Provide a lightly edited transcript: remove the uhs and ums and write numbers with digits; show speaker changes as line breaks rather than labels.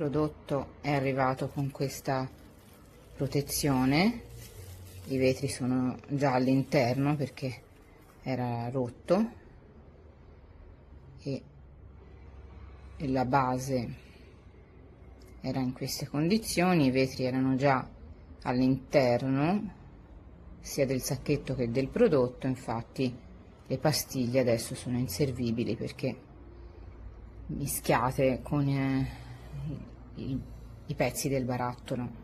prodotto è arrivato con questa protezione. I vetri sono già all'interno perché era rotto e la base era in queste condizioni. I vetri erano già all'interno sia del sacchetto che del prodotto, infatti le pastiglie adesso sono inservibili perché mischiate con i pezzi del barattolo.